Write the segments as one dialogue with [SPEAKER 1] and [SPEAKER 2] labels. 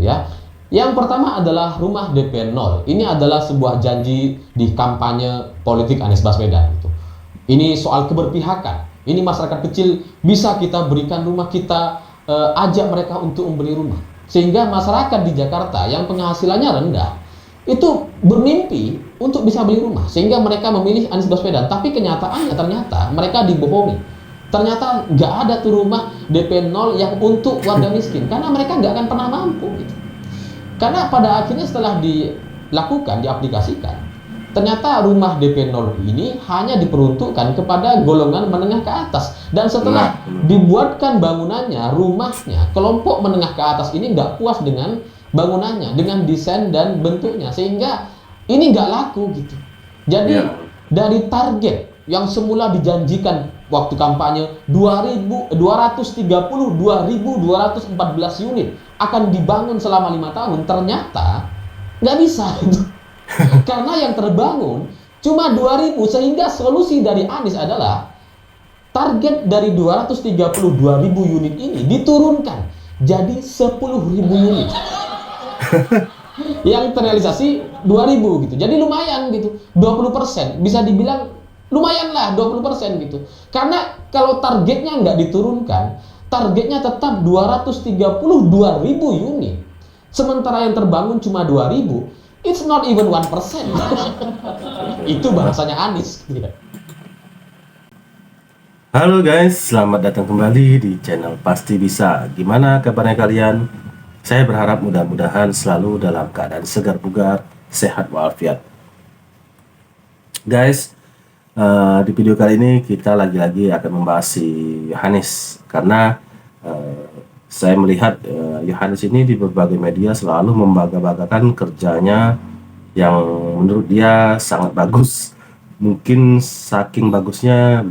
[SPEAKER 1] ya. Yang pertama adalah rumah DP 0. Ini adalah sebuah janji di kampanye politik Anies Baswedan gitu. Ini soal keberpihakan. Ini masyarakat kecil bisa kita berikan rumah, kita ajak mereka untuk membeli rumah. Sehingga masyarakat di Jakarta yang penghasilannya rendah itu bermimpi untuk bisa beli rumah. Sehingga mereka memilih Anies Baswedan. Tapi kenyataannya ternyata mereka dibohongi. Ternyata nggak ada tuh rumah DP 0 yang untuk warga miskin. Karena mereka nggak akan pernah mampu gitu. Karena pada akhirnya setelah dilakukan, diaplikasikan, ternyata rumah DP 0 ini hanya diperuntukkan kepada golongan menengah ke atas. Dan setelah dibuatkan bangunannya, rumahnya, kelompok menengah ke atas ini nggak puas dengan bangunannya, dengan desain dan bentuknya. Sehingga ini nggak laku gitu. Jadi dari target yang semula dijanjikan waktu kampanye 232.214 unit akan dibangun selama 5 tahun, ternyata nggak bisa gitu. Karena yang terbangun cuma 2.000, sehingga solusi dari Anies adalah target dari 232.000 unit ini diturunkan jadi 10.000 unit. Yang terrealisasi 2.000 gitu. Jadi lumayan gitu, 20%. Bisa dibilang lumayan lah 20% gitu. Karena kalau targetnya nggak diturunkan, targetnya tetap 232.000 unit. Sementara yang terbangun cuma 2.000, it's not even 1%. Itu bahasanya Anies.
[SPEAKER 2] Halo guys, selamat datang kembali di channel Pasti Bisa. Gimana kabarnya kalian? Saya berharap mudah-mudahan selalu dalam keadaan segar bugar, sehat walafiat. Guys, di video kali ini kita lagi-lagi akan membahas si Yohanes. Karena saya melihat Yohanes ini di berbagai media selalu membangga-banggakan kerjanya yang menurut dia sangat bagus. Mungkin saking bagusnya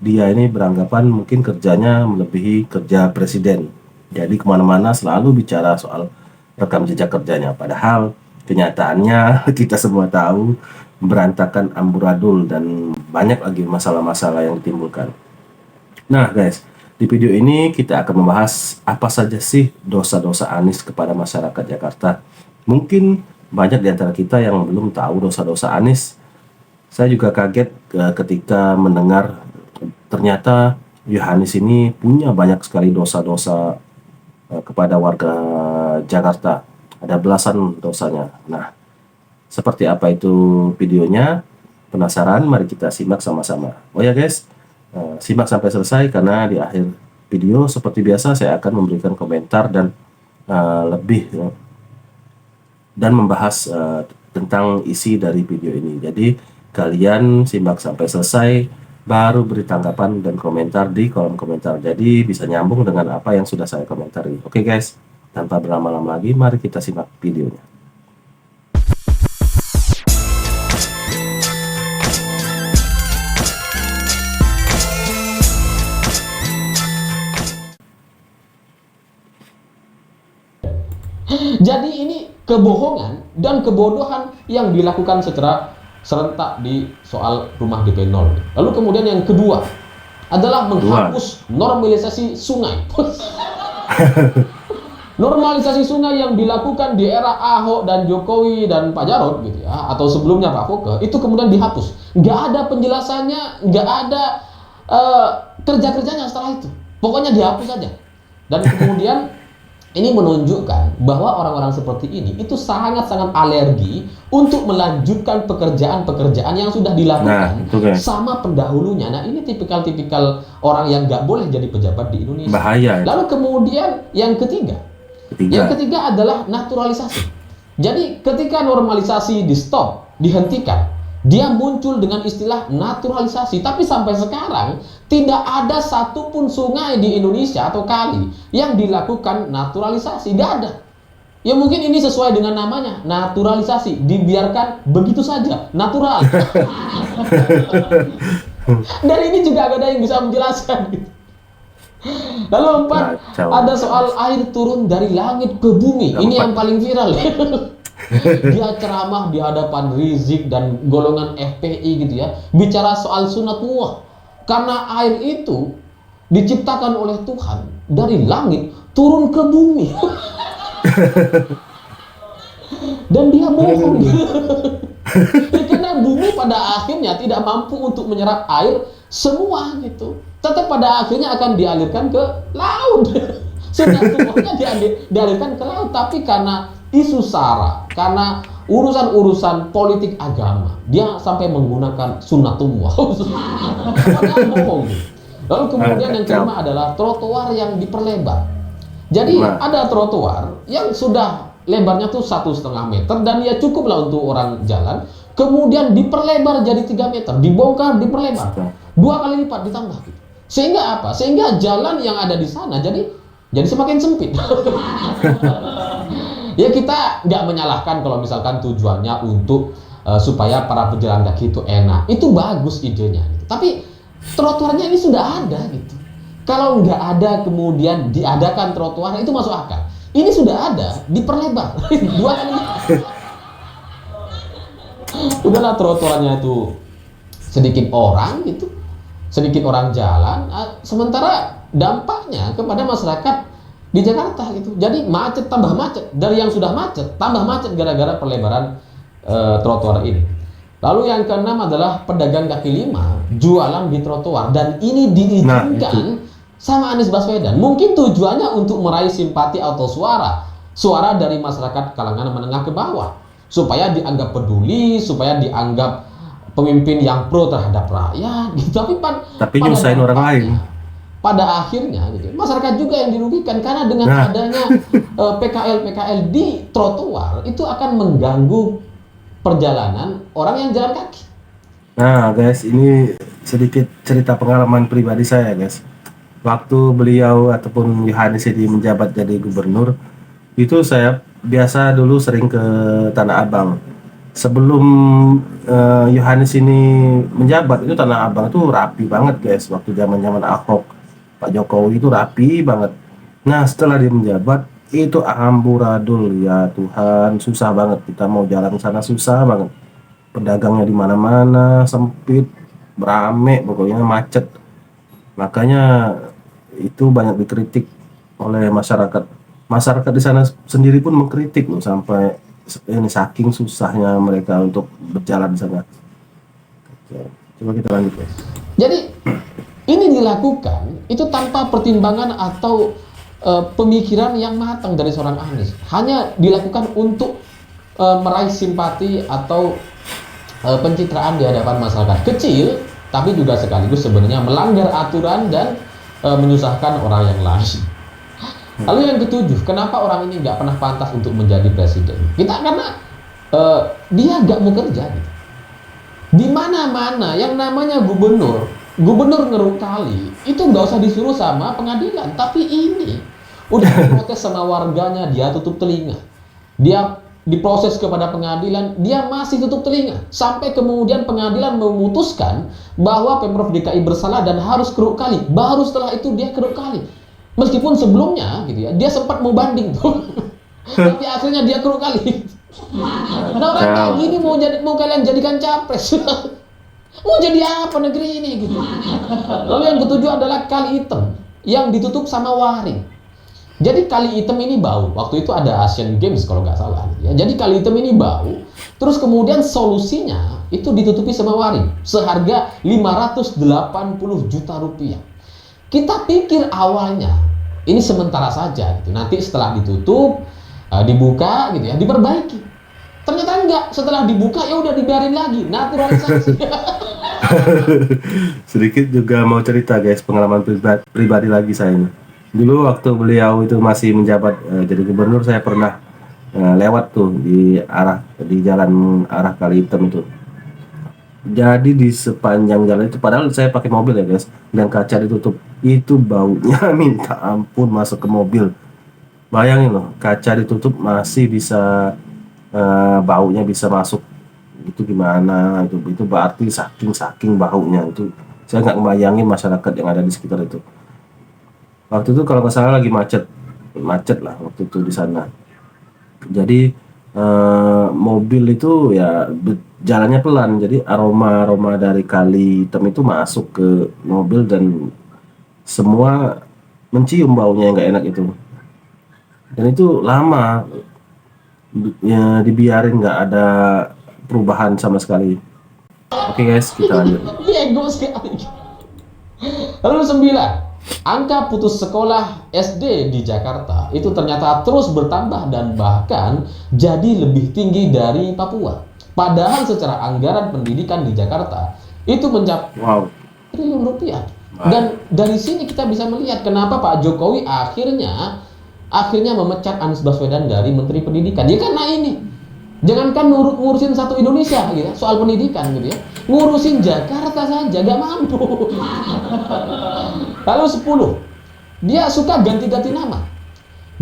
[SPEAKER 2] dia ini beranggapan mungkin kerjanya melebihi kerja presiden. Jadi kemana-mana selalu bicara soal rekam jejak kerjanya. Padahal kenyataannya kita semua tahu berantakan amburadul dan banyak lagi masalah-masalah yang ditimbulkan. Nah guys, di video ini kita akan membahas apa saja sih dosa-dosa Anies kepada masyarakat Jakarta. Mungkin banyak di antara kita yang belum tahu dosa-dosa Anies. Saya juga kaget ketika mendengar ternyata Yohanes ini punya banyak sekali dosa-dosa kepada warga Jakarta. Ada belasan dosanya. Nah, seperti apa itu videonya? Penasaran? Mari kita simak sama-sama. Oh ya guys, simak sampai selesai karena di akhir video seperti biasa saya akan memberikan komentar dan lebih dan membahas tentang isi dari video ini. Jadi kalian simak sampai selesai, baru beri tanggapan dan komentar di kolom komentar. Jadi bisa nyambung dengan apa yang sudah saya komentari. Oke guys, tanpa berlama-lama lagi, mari kita simak videonya.
[SPEAKER 1] Jadi ini kebohongan dan kebodohan yang dilakukan secara serentak di soal rumah DP 0. Lalu kemudian yang kedua adalah menghapus normalisasi sungai. Normalisasi sungai yang dilakukan di era Ahok dan Jokowi dan Pak Jarod gitu ya, atau sebelumnya Pak Foke, itu kemudian dihapus. Nggak ada penjelasannya, nggak ada kerja-kerjanya setelah itu. Pokoknya dihapus saja. Dan kemudian ini menunjukkan bahwa orang-orang seperti ini itu sangat-sangat alergi untuk melanjutkan pekerjaan-pekerjaan yang sudah dilakukan sama pendahulunya. Nah, ini tipikal-tipikal orang yang nggak boleh jadi pejabat di Indonesia.
[SPEAKER 2] Bahaya.
[SPEAKER 1] Lalu kemudian yang ketiga adalah naturalisasi. Jadi ketika normalisasi di stop, dihentikan, dia muncul dengan istilah naturalisasi. Tapi sampai sekarang tidak ada satupun sungai di Indonesia atau kali yang dilakukan naturalisasi. Nggak ada. Ya mungkin ini sesuai dengan namanya, naturalisasi. Dibiarkan begitu saja, natural. Dan ini juga gak ada yang bisa menjelaskan. Lalu 4, ada soal air turun dari langit ke bumi. Ini yang paling viral. Dia ceramah di hadapan Rizik dan golongan FPI gitu ya, bicara soal sunat Nuh. Karena air itu diciptakan oleh Tuhan dari langit turun ke bumi. Dan dia bohong. Ya, karena bumi pada akhirnya tidak mampu untuk menyerap air semua gitu. Tetap pada akhirnya akan dialirkan ke laut. Sunatullahnya dialirkan ke laut, tapi karena isu sara, karena urusan-urusan politik agama, dia sampai menggunakan sunatullah. Padahal bohong. Lalu kemudian yang kelima adalah trotoar yang diperlebar. Jadi ada trotoar yang sudah lebarnya tuh 1,5 meter dan ya cukup lah untuk orang jalan. Kemudian diperlebar jadi 3 meter, dibongkar, diperlebar 2 kali lipat ditambah. Gitu. Sehingga apa? Sehingga jalan yang ada di sana jadi semakin sempit. Ya kita nggak menyalahkan kalau misalkan tujuannya untuk supaya para pejalan kaki itu enak. Itu bagus idenya. Gitu. Tapi trotoarnya ini sudah ada gitu. Kalau nggak ada kemudian diadakan trotoar itu masuk akal. Ini sudah ada, diperlebar 2 kali lipat. Udahlah trotoarnya itu sedikit orang gitu, sedikit orang jalan, sementara dampaknya kepada masyarakat di Jakarta gitu. Jadi macet tambah macet, dari yang sudah macet tambah macet gara-gara perlebaran trotoar ini. Lalu yang keenam adalah pedagang kaki lima jualan di trotoar, dan ini diizinkan sama Anies Baswedan. Mungkin tujuannya untuk meraih simpati atau suara dari masyarakat kalangan menengah ke bawah, supaya dianggap peduli, supaya dianggap pemimpin yang pro terhadap rakyat gitu. Tapi
[SPEAKER 2] nyusahin orang lain.
[SPEAKER 1] Pada akhirnya gitu, masyarakat juga yang dirugikan karena dengan adanya PKL di trotoar itu akan mengganggu perjalanan orang yang jalan kaki.
[SPEAKER 2] Nah guys, ini sedikit cerita pengalaman pribadi saya guys. Waktu beliau ataupun Yohanes ini menjabat jadi gubernur, itu saya biasa dulu sering ke Tanah Abang. Sebelum Yohanes ini menjabat, itu Tanah Abang itu rapi banget guys. Waktu zaman Ahok, Pak Jokowi itu rapi banget. Nah setelah dia menjabat, itu amburadul, ya Tuhan, susah banget. Kita mau jalan sana susah banget. Pedagangnya di mana-mana sempit, rame, pokoknya macet. Makanya itu banyak dikritik oleh masyarakat. Masyarakat di sana sendiri pun mengkritik loh, sampai ini saking susahnya mereka untuk berjalan di sana. Oke, coba kita lanjut guys.
[SPEAKER 1] Jadi ini dilakukan itu tanpa pertimbangan atau pemikiran yang matang dari seorang Anies. Hanya dilakukan untuk meraih simpati atau pencitraan di hadapan masyarakat kecil, tapi juga sekaligus sebenarnya melanggar aturan dan menyusahkan orang yang lain. Lalu yang ketujuh, kenapa orang ini nggak pernah pantas untuk menjadi presiden? Karena dia nggak mau kerja. Gitu. Di mana-mana yang namanya gubernur ngeruk kali itu nggak usah disuruh sama pengadilan, tapi ini udah protes sama warganya, dia tutup telinga. Dia diproses kepada pengadilan, dia masih tutup telinga. Sampai kemudian pengadilan memutuskan bahwa Pemprov DKI bersalah dan harus keruk kali. Baru setelah itu dia keruk kali. Meskipun sebelumnya gitu ya, dia sempat mau banding tuh. Tapi akhirnya dia keruk kali. Nah orang kayak gini mau kalian jadikan capres. Mau jadi apa negeri ini gitu. Lalu yang ketujuh adalah kali hitam yang ditutup sama waring. Jadi kali hitam ini bau. Waktu itu ada Asian Games kalau nggak salah. Ya. Jadi kali hitam ini bau. Terus kemudian solusinya itu ditutupi sama waring. Seharga 580 juta rupiah. Kita pikir awalnya ini sementara saja. Gitu. Nanti setelah ditutup, dibuka gitu ya, diperbaiki. Ternyata enggak. Setelah dibuka ya udah dibiarin lagi. Naturalisasi.
[SPEAKER 2] Sedikit juga mau cerita guys, pengalaman pribadi lagi saya ini. Dulu waktu beliau itu masih menjabat jadi gubernur, saya pernah lewat tuh di jalan arah Kali Hitam itu. Jadi di sepanjang jalan itu, padahal saya pakai mobil ya guys, dan kaca ditutup, itu baunya minta ampun masuk ke mobil. Bayangin loh, kaca ditutup masih bisa baunya bisa masuk. Itu gimana? Itu berarti saking baunya itu. Saya nggak ngebayangin masyarakat yang ada di sekitar itu. Waktu itu kalau nggak salah lagi macet lah waktu itu di sana. Jadi mobil itu ya jalannya pelan, jadi aroma dari Kali Hitam itu masuk ke mobil dan semua mencium baunya yang nggak enak itu. Dan itu lama ya, dibiarin nggak ada perubahan sama sekali. Oke guys, kita lanjut.
[SPEAKER 1] Ego sekali. Lalu 9, angka putus sekolah SD di Jakarta itu ternyata terus bertambah dan bahkan jadi lebih tinggi dari Papua. Padahal secara anggaran pendidikan di Jakarta itu mencapai
[SPEAKER 2] Wow.
[SPEAKER 1] triliun rupiah. Dan dari sini kita bisa melihat kenapa Pak Jokowi akhirnya memecat Anies Baswedan dari Menteri Pendidikan. Ya karena ini. Jangankan ngurusin satu Indonesia gitu ya, soal pendidikan gitu ya. Ngurusin Jakarta saja gak mampu. Lalu 10, dia suka ganti-ganti nama.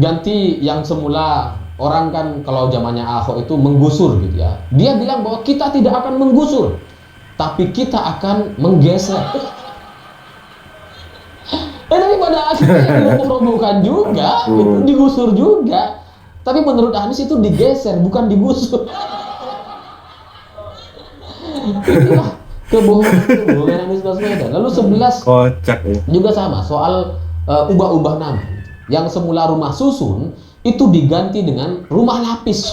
[SPEAKER 1] Ganti yang semula orang kan kalau zamannya Ahok itu menggusur gitu ya. Dia bilang bahwa kita tidak akan menggusur, tapi kita akan menggeser. Tapi pada akhirnya dirobohkan juga, gitu, digusur juga. Tapi menurut Anies itu digeser, bukan digusur. Inilah kebohongan Anies Baswedan. Lalu 11
[SPEAKER 2] Kocak ya.
[SPEAKER 1] juga sama soal ubah-ubah nama. Yang semula rumah susun itu diganti dengan rumah lapis.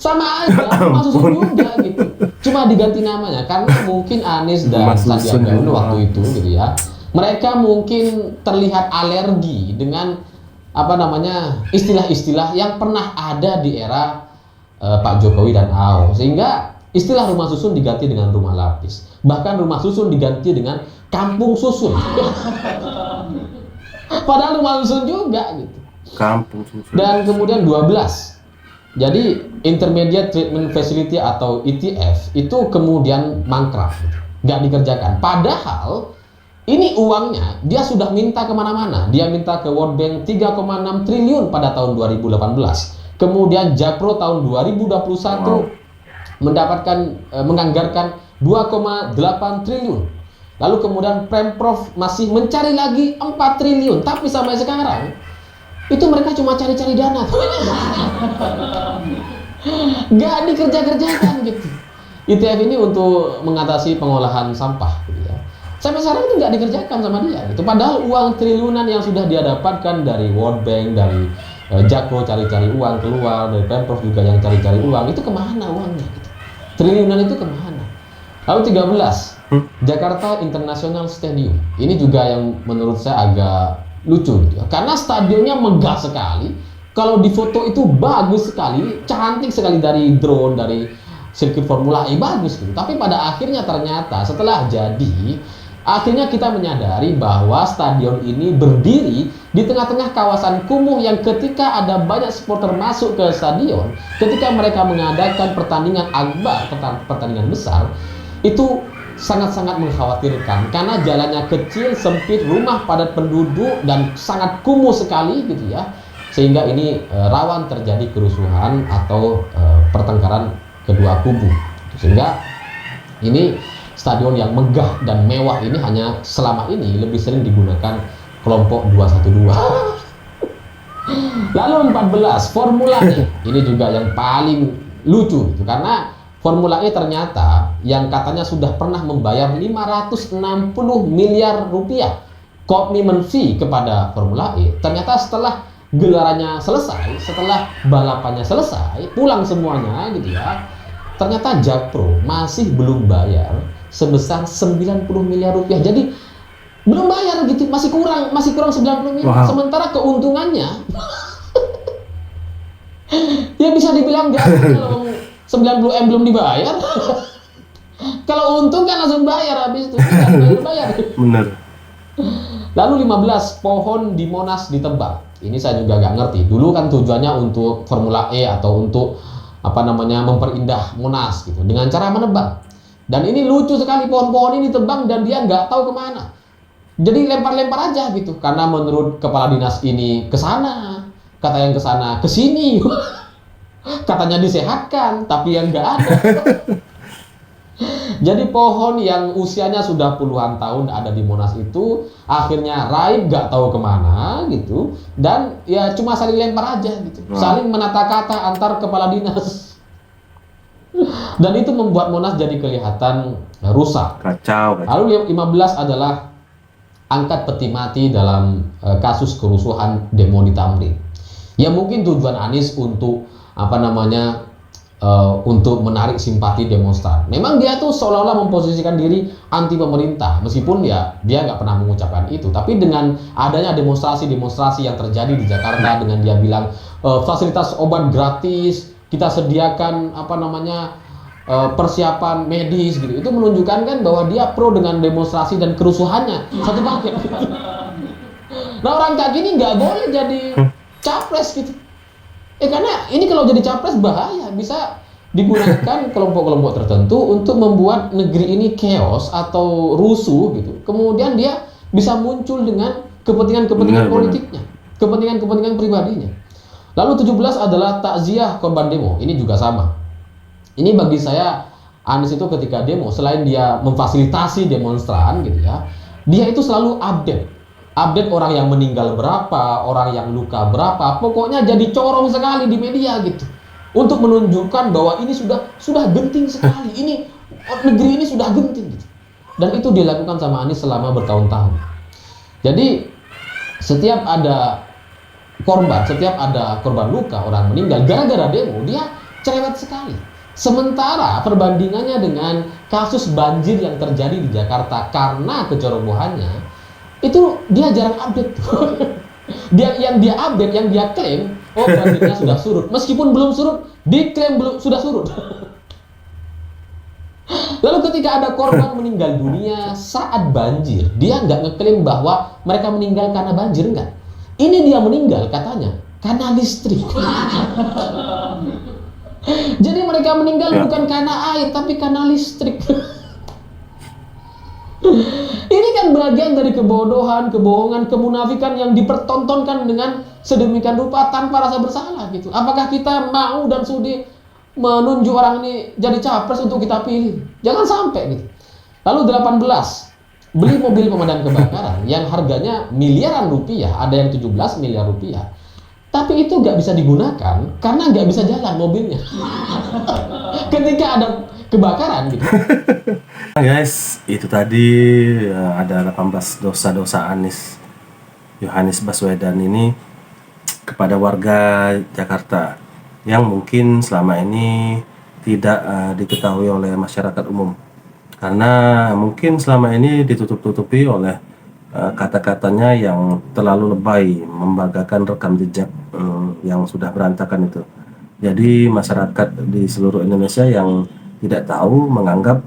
[SPEAKER 1] Sama aja, rumah susun juga gitu. Cuma diganti namanya karena mungkin Anies dan Sandiaga Uno waktu itu gitu ya. Mereka mungkin terlihat alergi dengan apa namanya istilah-istilah yang pernah ada di era Pak Jokowi dan Ahok, sehingga istilah rumah susun diganti dengan rumah lapis, bahkan rumah susun diganti dengan kampung susun. Padahal rumah susun juga gitu.
[SPEAKER 2] Kampung susun.
[SPEAKER 1] Dan kemudian 12, jadi Intermediate Treatment Facility atau ITF itu kemudian mangkrak, nggak dikerjakan. Padahal ini uangnya dia sudah minta kemana-mana. Dia minta ke World Bank 3,6 triliun pada tahun 2018. Kemudian Jakpro tahun 2021 mendapatkan menganggarkan 2,8 triliun. Lalu kemudian Pemprov masih mencari lagi 4 triliun. Tapi sampai sekarang itu mereka cuma cari-cari dana. Nggak dikerja-kerjakan gitu. ITF ini untuk mengatasi pengolahan sampah gitu ya. Sampai sekarang itu nggak dikerjakan sama dia gitu. Padahal uang triliunan yang sudah dia dapatkan dari World Bank, dari Jakpro cari-cari uang keluar, dari Pemprov juga yang cari-cari uang, itu kemana uangnya gitu. Triliunan itu kemana? Lalu 13, Jakarta International Stadium. Ini juga yang menurut saya agak lucu gitu ya. Karena stadionnya megah sekali. Kalau di foto itu bagus sekali, cantik sekali dari drone, dari sirkuit Formula E, bagus gitu. Tapi pada akhirnya ternyata setelah jadi, akhirnya kita menyadari bahwa stadion ini berdiri di tengah-tengah kawasan kumuh yang ketika ada banyak supporter masuk ke stadion, ketika mereka mengadakan pertandingan akbar, pertandingan besar, itu sangat-sangat mengkhawatirkan karena jalannya kecil, sempit, rumah padat penduduk dan sangat kumuh sekali gitu ya. Sehingga ini rawan terjadi kerusuhan atau pertengkaran kedua kubu. Sehingga ini stadion yang megah dan mewah ini hanya selama ini lebih sering digunakan kelompok 212. Lalu 14, Formula E. Ini juga yang paling lucu gitu, karena Formula E ternyata yang katanya sudah pernah membayar 560 miliar rupiah commitment fee kepada Formula E. Ternyata setelah gelarannya selesai, setelah balapannya selesai, pulang semuanya gitu ya. Ternyata Jakpro masih belum bayar sebesar 90 miliar rupiah. Jadi belum bayar gitu, masih kurang 90 miliar. Wow. Sementara keuntungannya ya bisa dibilang nggak kalau 90 M belum dibayar. Kalau untung kan langsung bayar habis itu, bayar.
[SPEAKER 2] Bener.
[SPEAKER 1] Lalu 15, pohon di Monas ditebang. Ini saya juga nggak ngerti. Dulu kan tujuannya untuk Formula E atau untuk apa namanya memperindah Monas gitu dengan cara menebang. Dan ini lucu sekali, pohon-pohon ini ditebang dan dia nggak tahu kemana. Jadi lempar-lempar aja gitu. Karena menurut kepala dinas ini ke sana, kata yang ke sana ke sini. Katanya disehatkan, tapi yang nggak ada. Jadi pohon yang usianya sudah puluhan tahun ada di Monas itu akhirnya raib, nggak tahu kemana gitu, dan ya cuma saling lempar aja gitu, saling menata kata antar kepala dinas. Dan itu membuat Monas jadi kelihatan rusak.
[SPEAKER 2] Kacau.
[SPEAKER 1] Lalu 15 adalah angkat peti mati dalam kasus kerusuhan demo di Tamrin. Ya mungkin tujuan Anies untuk untuk menarik simpati demonstran. Memang dia tuh seolah-olah memposisikan diri anti pemerintah, meskipun ya dia nggak pernah mengucapkan itu. Tapi dengan adanya demonstrasi yang terjadi di Jakarta, dengan dia bilang fasilitas obat gratis, kita sediakan persiapan medis gitu, itu menunjukkan kan bahwa dia pro dengan demonstrasi dan kerusuhannya satu paket. Nah orang kayak gini nggak boleh jadi capres gitu. Karena ini kalau jadi capres bahaya, bisa digunakan kelompok-kelompok tertentu untuk membuat negeri ini chaos atau rusuh gitu. Kemudian dia bisa muncul dengan kepentingan politiknya, kepentingan pribadinya. Lalu 17 adalah takziah korban demo. Ini juga sama. Ini bagi saya Anies itu ketika demo, selain dia memfasilitasi demonstran gitu ya, dia itu selalu update orang yang meninggal berapa, orang yang luka berapa, pokoknya jadi corong sekali di media gitu, untuk menunjukkan bahwa ini sudah genting sekali, ini negeri ini sudah genting gitu. Dan itu dilakukan sama Anies selama bertahun-tahun. Jadi setiap ada korban luka, orang meninggal gara-gara demo, dia cerewet sekali. Sementara perbandingannya dengan kasus banjir yang terjadi di Jakarta karena kecerobohannya, itu dia jarang update. Yang dia klaim, banjirnya sudah surut, meskipun belum surut, diklaim sudah surut. Lalu ketika ada korban meninggal dunia saat banjir, dia nggak ngeklaim bahwa mereka meninggal karena banjir, enggak. Ini dia meninggal katanya karena listrik. Jadi mereka meninggal bukan karena air, tapi karena listrik. Ini kan bagian dari kebodohan, kebohongan, kemunafikan yang dipertontonkan dengan sedemikian rupa tanpa rasa bersalah gitu. Apakah kita mau dan sudi menunjuk orang ini jadi capres untuk kita pilih? Jangan sampai gitu. Lalu 18, beli mobil pemadam kebakaran yang harganya miliaran rupiah, ada yang 17 miliar rupiah. Tapi itu nggak bisa digunakan karena nggak bisa jalan mobilnya. Ketika ada kebakaran gitu.
[SPEAKER 2] Guys, itu tadi ada 18 dosa-dosa Yohanes Baswedan ini kepada warga Jakarta yang mungkin selama ini tidak diketahui oleh masyarakat umum, karena mungkin selama ini ditutup-tutupi oleh kata-katanya yang terlalu lebay, membanggakan rekam jejak yang sudah berantakan itu. Jadi masyarakat di seluruh Indonesia yang tidak tahu menganggap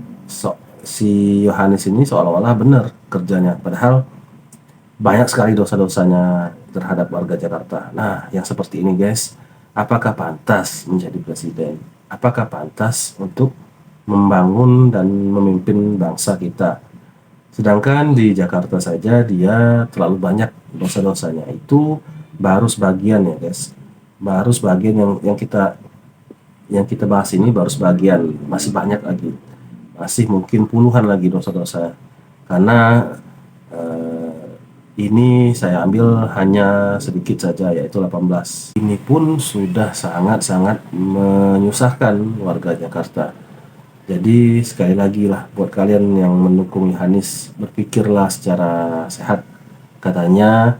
[SPEAKER 2] si Yohanes ini seolah-olah benar kerjanya, padahal banyak sekali dosa-dosanya terhadap warga Jakarta. Nah, yang seperti ini guys, apakah pantas menjadi presiden? Apakah pantas untuk membangun dan memimpin bangsa kita? Sedangkan di Jakarta saja dia terlalu banyak dosa-dosanya. Itu baru sebagian ya guys, baru sebagian yang kita bahas ini baru sebagian, masih banyak lagi, masih mungkin puluhan lagi dosa-dosa. Karena ini saya ambil hanya sedikit saja, yaitu 18. Ini pun sudah sangat-sangat menyusahkan warga Jakarta. Jadi sekali lagi lah, buat kalian yang mendukung Yohanes, berpikirlah secara sehat. Katanya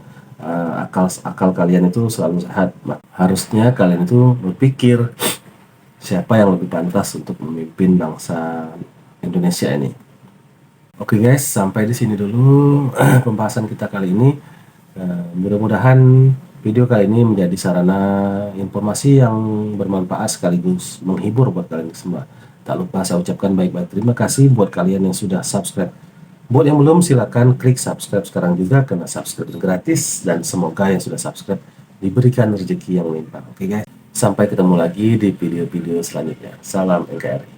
[SPEAKER 2] akal kalian itu selalu sehat. Harusnya kalian itu berpikir siapa yang lebih pantas untuk memimpin bangsa Indonesia ini. Oke guys, sampai di sini dulu pembahasan kita kali ini. Mudah-mudahan video kali ini menjadi sarana informasi yang bermanfaat sekaligus menghibur buat kalian semua. Tak lupa saya ucapkan baik-baik terima kasih buat kalian yang sudah subscribe. Buat yang belum, silakan klik subscribe sekarang juga, karena subscribe itu gratis, dan semoga yang sudah subscribe diberikan rezeki yang melimpah. Oke guys, sampai ketemu lagi di video-video selanjutnya. Salam NKRI.